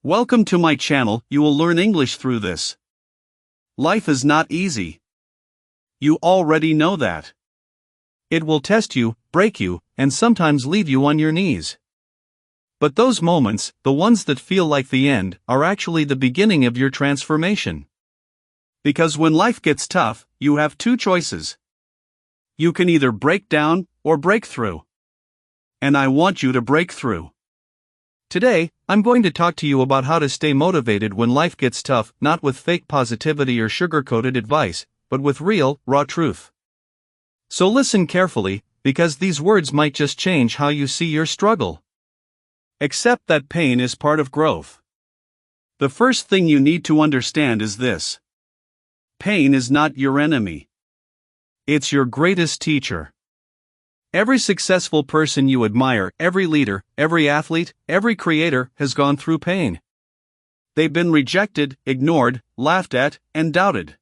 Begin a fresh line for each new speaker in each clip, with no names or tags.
Welcome to my channel. You will learn English through this. Life is not easy. You already know that. It will test you, break you, and sometimes leave you on your knees. But those moments, the ones that feel like the end, are actually the beginning of your transformation. Because when life gets tough, you have two choices. You can either break down or break through. And I want you to break through. Today, I'm going to talk to you about how to stay motivated when life gets tough, not with fake positivity or sugar-coated advice, but with real, raw truth. So listen carefully, because these words might just change how you see your struggle. Accept that pain is part of growth. The first thing you need to understand is this. Pain is not your enemy. It's your greatest teacher. Every successful person you admire, every leader, every athlete, every creator has gone through pain. They've been rejected, ignored, laughed at, and doubted.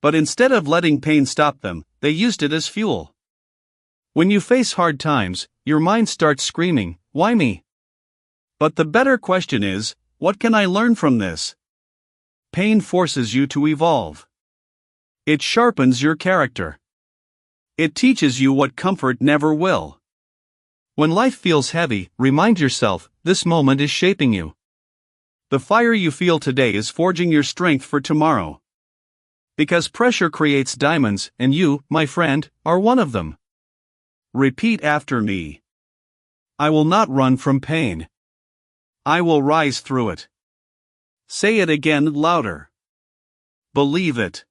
But instead of letting pain stop them, they used it as fuel. When you face hard times, your mind starts screaming, "Why me?" But the better question is, what can I learn from this? Pain forces you to evolve. It sharpens your character. It teaches you what comfort never will. When life feels heavy, remind yourself, this moment is shaping you. The fire you feel today is forging your strength for tomorrow. Because pressure creates diamonds, and you, my friend, are one of them. Repeat after me. I will not run from pain. I will rise through it. Say it again louder. Believe it.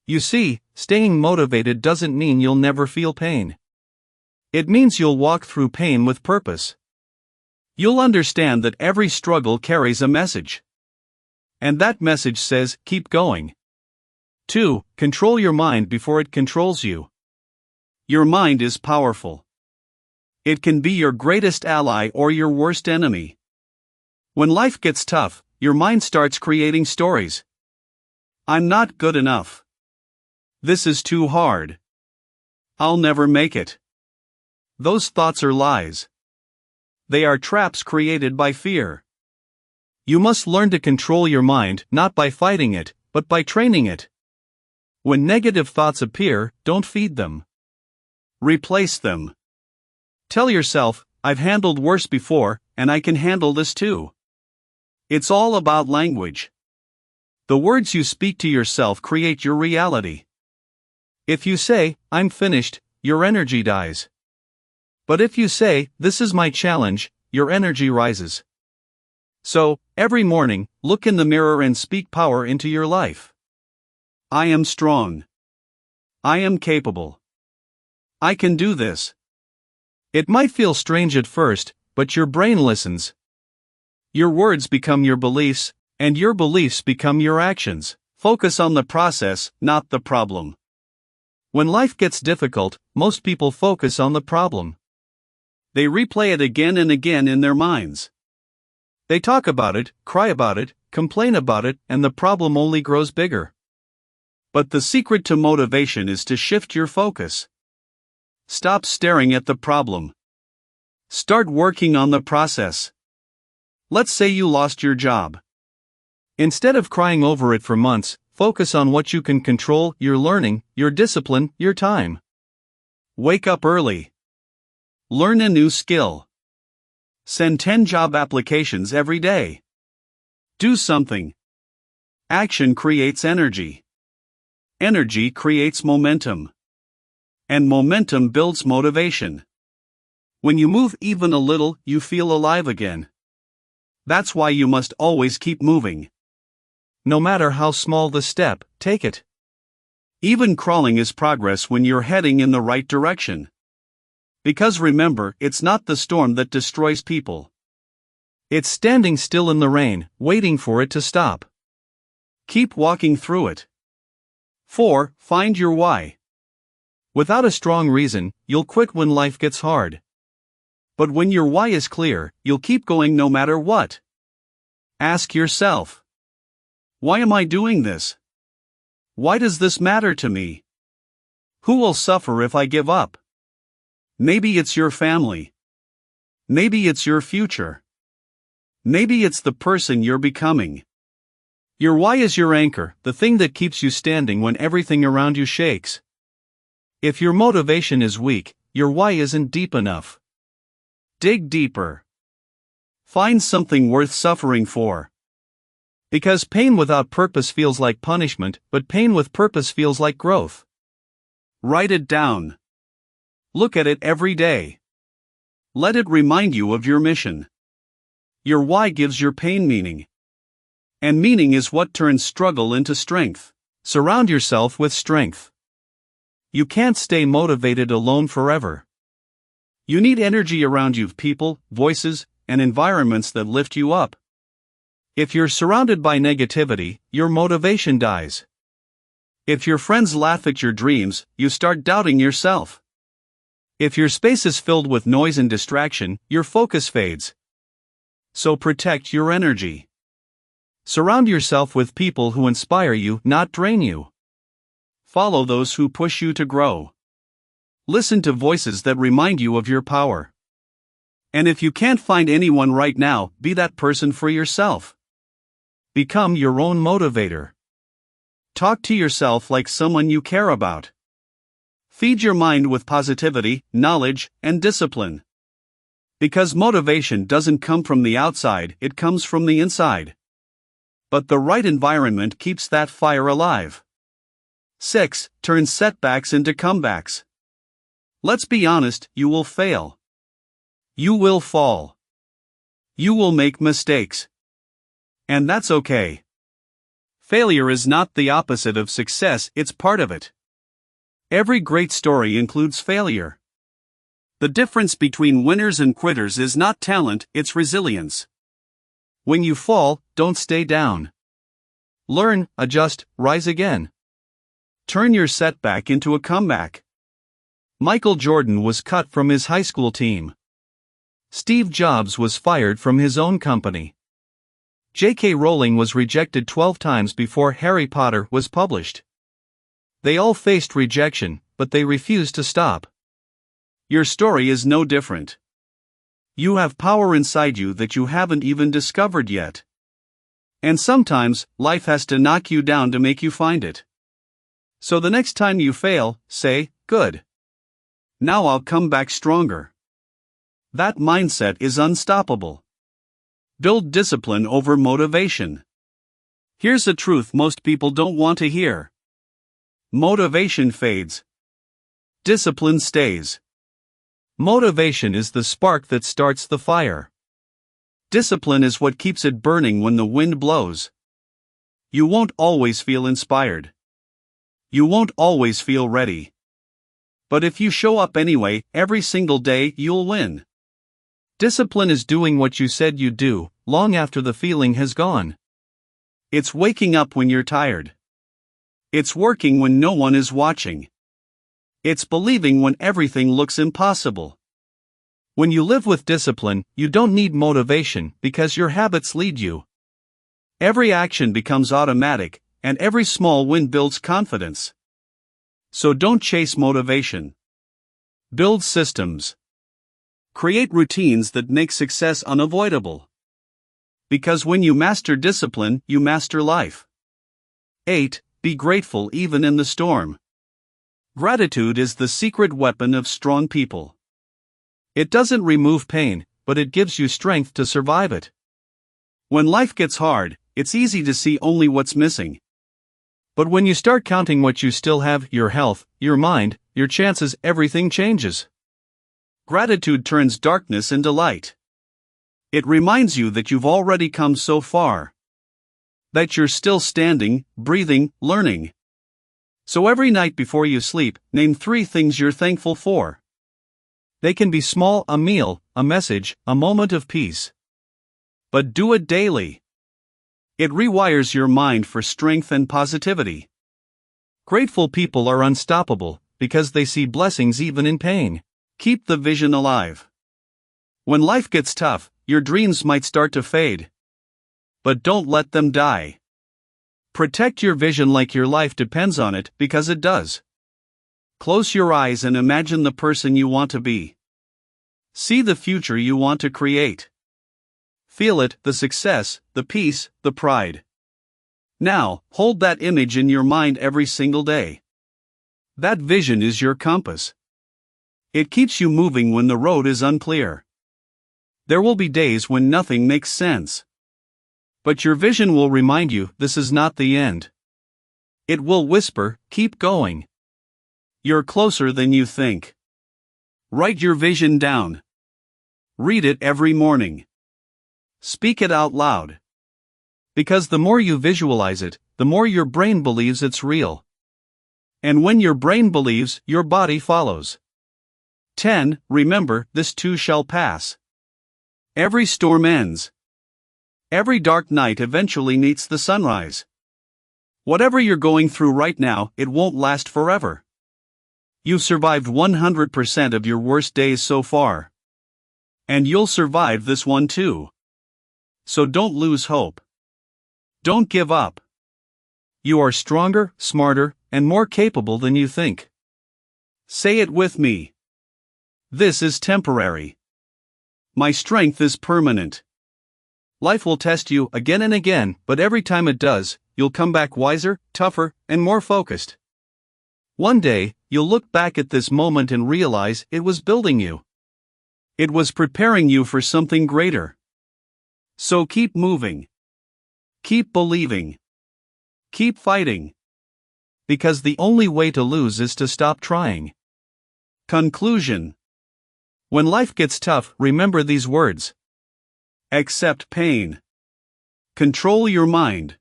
You see, staying motivated doesn't mean you'll never feel pain. It means you'll walk through pain with purpose. You'll understand that every struggle carries a message. And that message says, keep going. 2. Control your mind before it controls you. Your mind is powerful. It can be your greatest ally or your worst enemy. When life gets tough, your mind starts creating stories. I'm not good enough. This is too hard. I'll never make it. Those thoughts are lies. They are traps created by fear. You must learn to control your mind, not by fighting it, but by training it. When negative thoughts appear, don't feed them. Replace them. Tell yourself, I've handled worse before, and I can handle this too. It's all about language. The words you speak to yourself create your reality. If you say, I'm finished, your energy dies. But if you say, this is my challenge, your energy rises. So, every morning, look in the mirror and speak power into your life. I am strong. I am capable. I can do this. It might feel strange at first, but your brain listens. Your words become your beliefs, and your beliefs become your actions. Focus on the process, not the problem. When life gets difficult, most people focus on the problem. They replay it again and again in their minds. They talk about it, cry about it, complain about it, and the problem only grows bigger. But the secret to motivation is to shift your focus. Stop staring at the problem. Start working on the process. Let's say you lost your job. Instead of crying over it for months, focus on what you can control, your learning, your discipline, your time. Wake up early. Learn a new skill. Send 10 job applications every day. Do something. Action creates energy. Energy creates momentum. And momentum builds motivation. When you move even a little, you feel alive again. That's why you must always keep moving. No matter how small the step, take it. Even crawling is progress when you're heading in the right direction. Because remember, it's not the storm that destroys people. It's standing still in the rain, waiting for it to stop. Keep walking through it. 4. Find your why. Without a strong reason, you'll quit when life gets hard. But when your why is clear, you'll keep going no matter what. Ask yourself, why am I doing this? Why does this matter to me? Who will suffer if I give up? Maybe it's your family. Maybe it's your future. Maybe it's the person you're becoming. Your why is your anchor, the thing that keeps you standing when everything around you shakes. If your motivation is weak, your why isn't deep enough. Dig deeper. Find something worth suffering for. Because pain without purpose feels like punishment, but pain with purpose feels like growth. Write it down. Look at it every day. Let it remind you of your mission. Your why gives your pain meaning. And meaning is what turns struggle into strength. Surround yourself with strength. You can't stay motivated alone forever. You need energy around you, people, voices, and environments that lift you up. If you're surrounded by negativity, your motivation dies. If your friends laugh at your dreams, you start doubting yourself. If your space is filled with noise and distraction, your focus fades. So protect your energy. Surround yourself with people who inspire you, not drain you. Follow those who push you to grow. Listen to voices that remind you of your power. And if you can't find anyone right now, be that person for yourself. Become your own motivator. Talk to yourself like someone you care about. Feed your mind with positivity, knowledge, and discipline. Because motivation doesn't come from the outside, it comes from the inside. But the right environment keeps that fire alive. 6. Turn setbacks into comebacks. Let's be honest, you will fail. You will fall. You will make mistakes. And that's okay. Failure is not the opposite of success, it's part of it. Every great story includes failure. The difference between winners and quitters is not talent, it's resilience. When you fall, don't stay down. Learn, adjust, rise again. Turn your setback into a comeback. Michael Jordan was cut from his high school team. Steve Jobs was fired from his own company. J.K. Rowling was rejected 12 times before Harry Potter was published. They all faced rejection, but they refused to stop. Your story is no different. You have power inside you that you haven't even discovered yet. And sometimes, life has to knock you down to make you find it. So the next time you fail, say, "Good. Now I'll come back stronger." That mindset is unstoppable. Build discipline over motivation. Here's a truth most people don't want to hear. Motivation fades. Discipline stays. Motivation is the spark that starts the fire. Discipline is what keeps it burning when the wind blows. You won't always feel inspired. You won't always feel ready. But if you show up anyway, every single day, you'll win. Discipline is doing what you said you'd do, long after the feeling has gone. It's waking up when you're tired. It's working when no one is watching. It's believing when everything looks impossible. When you live with discipline, you don't need motivation because your habits lead you. Every action becomes automatic, and every small win builds confidence. So don't chase motivation. Build systems. Create routines that make success unavoidable. Because when you master discipline, you master life. 8. Be grateful even in the storm. Gratitude is the secret weapon of strong people. It doesn't remove pain, but it gives you strength to survive it. When life gets hard, it's easy to see only what's missing. But when you start counting what you still have, your health, your mind, your chances, everything changes. Gratitude turns darkness into light. It reminds you that you've already come so far. That you're still standing, breathing, learning. So every night before you sleep, name 3 things you're thankful for. They can be small: a meal, a message, a moment of peace. But do it daily. It rewires your mind for strength and positivity. Grateful people are unstoppable because they see blessings even in pain. Keep the vision alive. When life gets tough, your dreams might start to fade. But don't let them die. Protect your vision like your life depends on it, because it does. Close your eyes and imagine the person you want to be. See the future you want to create. Feel it, the success, the peace, the pride. Now, hold that image in your mind every single day. That vision is your compass. It keeps you moving when the road is unclear. There will be days when nothing makes sense. But your vision will remind you this is not the end. It will whisper, keep going. You're closer than you think. Write your vision down. Read it every morning. Speak it out loud. Because the more you visualize it, the more your brain believes it's real. And when your brain believes, your body follows. 10. Remember, this too shall pass. Every storm ends. Every dark night eventually meets the sunrise. Whatever you're going through right now, it won't last forever. You've survived 100% of your worst days so far. And you'll survive this one too. So don't lose hope. Don't give up. You are stronger, smarter, and more capable than you think. Say it with me. This is temporary. My strength is permanent. Life will test you again and again, but every time it does, you'll come back wiser, tougher, and more focused. One day, you'll look back at this moment and realize it was building you. It was preparing you for something greater. So keep moving. Keep believing. Keep fighting. Because the only way to lose is to stop trying. Conclusion. When life gets tough, remember these words. Accept pain. Control your mind.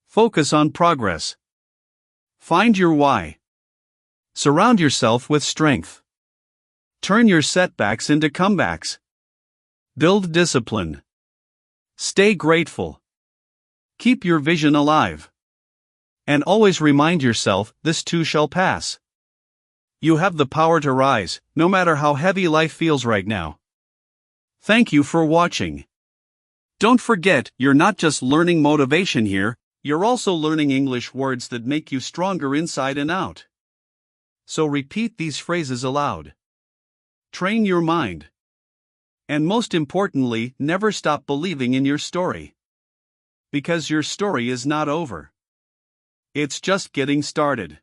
Focus on progress. Find your why. Surround yourself with strength. Turn your setbacks into comebacks. Build discipline. Stay grateful. Keep your vision alive. And always remind yourself, this too shall pass. You have the power to rise, no matter how heavy life feels right now. Thank you for watching. Don't forget, you're not just learning motivation here, you're also learning English words that make you stronger inside and out. So repeat these phrases aloud. Train your mind. And most importantly, never stop believing in your story. Because your story is not over. It's just getting started.